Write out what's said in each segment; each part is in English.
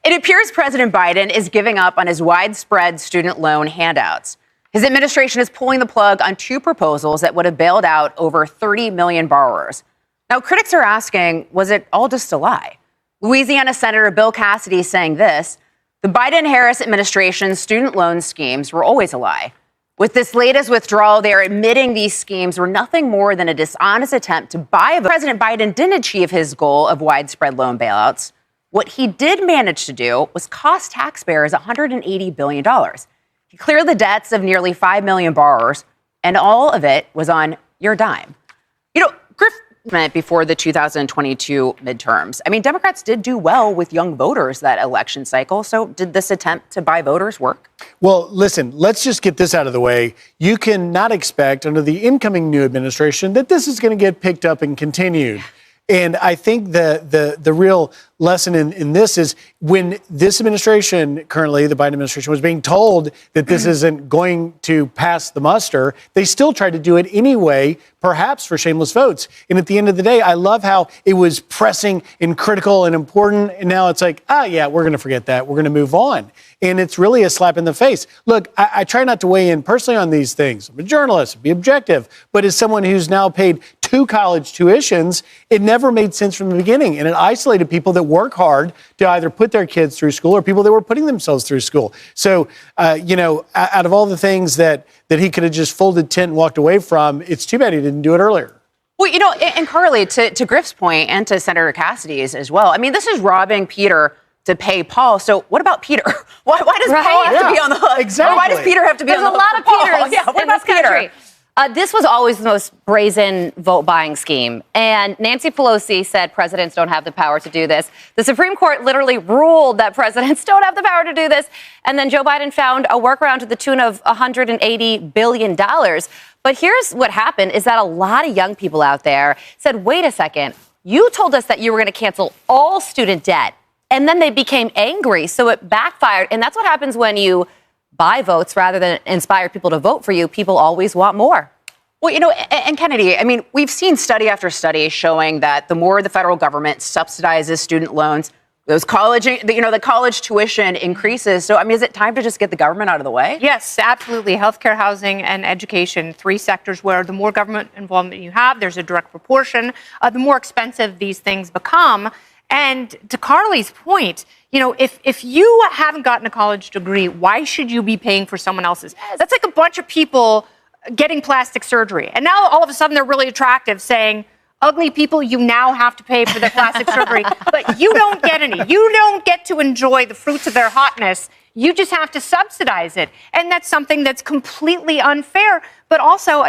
It appears President Biden is giving up on his widespread student loan handouts. His administration is pulling the plug on two proposals that would have bailed out over 30 million borrowers. Now, critics are asking, was it all just a lie? Louisiana Senator Bill Cassidy saying this: the Biden-Harris administration's student loan schemes were always a lie. With this latest withdrawal, they're admitting these schemes were nothing more than a dishonest attempt to buy a vote. President Biden didn't achieve his goal of widespread loan bailouts. What he did manage to do was cost taxpayers $180 billion. He cleared the debts of nearly 5 million borrowers, and all of it was on your dime. You know, Griff meant before the 2022 midterms. I mean, Democrats did do well with young voters that election cycle. So did this attempt to buy voters work? Well, listen, let's just get this out of the way. You cannot expect under the incoming new administration that this is going to get picked up and continued. And I think the real lesson in this is when this administration, currently the Biden administration, was being told that this isn't going to pass the muster, they still tried to do it anyway, perhaps for shameless votes. And at the end of the day, I love how it was pressing and critical and important. And now it's like, yeah, we're going to forget that. We're going to move on. And it's really a slap in the face. Look, I try not to weigh in personally on these things. I'm a journalist, be objective. But as someone who's now paid 2 college tuitions, it never made sense from the beginning. And it isolated people that work hard to either put their kids through school or people that were putting themselves through school. So, out of all the things that he could have just folded tent and walked away from, it's too bad he didn't do it earlier. Well, and Carly, to Griff's point and to Senator Cassidy's as well, I mean, this is robbing Peter to pay Paul. So what about Peter? Why does Paul have to be on the hook? Exactly. Or why does Peter have to be on the hook? There's a lot of Peters in this country. This was always the most brazen vote-buying scheme. And Nancy Pelosi said presidents don't have the power to do this. The Supreme Court literally ruled that presidents don't have the power to do this. And then Joe Biden found a workaround to the tune of $180 billion. But here's what happened is that a lot of young people out there said, wait a second, you told us that you were going to cancel all student debt. And then they became angry. So it backfired. And that's what happens when you buy votes rather than inspire people to vote for you. People always want more. Well, and Kennedy, I mean, we've seen study after study showing that the more the federal government subsidizes student loans, the college tuition increases. So, I mean, is it time to just get the government out of the way? Yes, absolutely. Healthcare, housing, and education, 3 sectors where the more government involvement you have, there's a direct proportion, the more expensive these things become. And to Carly's point, if you haven't gotten a college degree, why should you be paying for someone else's? That's like a bunch of people getting plastic surgery. And now all of a sudden they're really attractive saying, ugly people, you now have to pay for the plastic surgery, but you don't get any. You don't get to enjoy the fruits of their hotness. You just have to subsidize it. And that's something that's completely unfair. But also,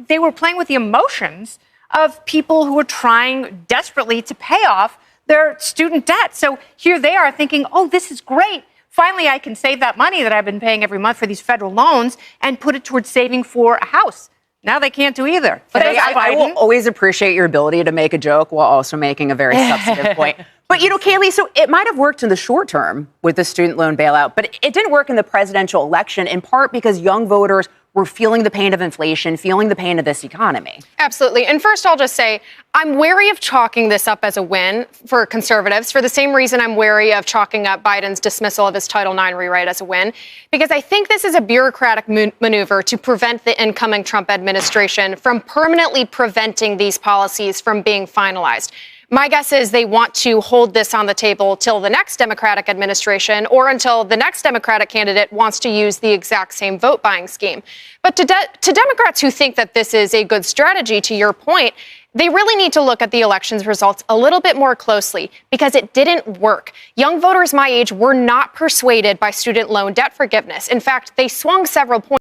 they were playing with the emotions of people who were trying desperately to pay off their student debt. So here they are thinking, oh, this is great. Finally, I can save that money that I've been paying every month for these federal loans and put it towards saving for a house. Now they can't do either. But I will always appreciate your ability to make a joke while also making a very substantive point. But, Kaylee, so it might have worked in the short term with the student loan bailout, but it didn't work in the presidential election, in part because young voters were feeling the pain of inflation, feeling the pain of this economy. Absolutely. And first, I'll just say, I'm wary of chalking this up as a win for conservatives for the same reason I'm wary of chalking up Biden's dismissal of his Title IX rewrite as a win, because I think this is a bureaucratic maneuver to prevent the incoming Trump administration from permanently preventing these policies from being finalized. My guess is they want to hold this on the table till the next Democratic administration or until the next Democratic candidate wants to use the exact same vote buying scheme. But to Democrats who think that this is a good strategy, to your point, they really need to look at the election's results a little bit more closely because it didn't work. Young voters my age were not persuaded by student loan debt forgiveness. In fact, they swung several points.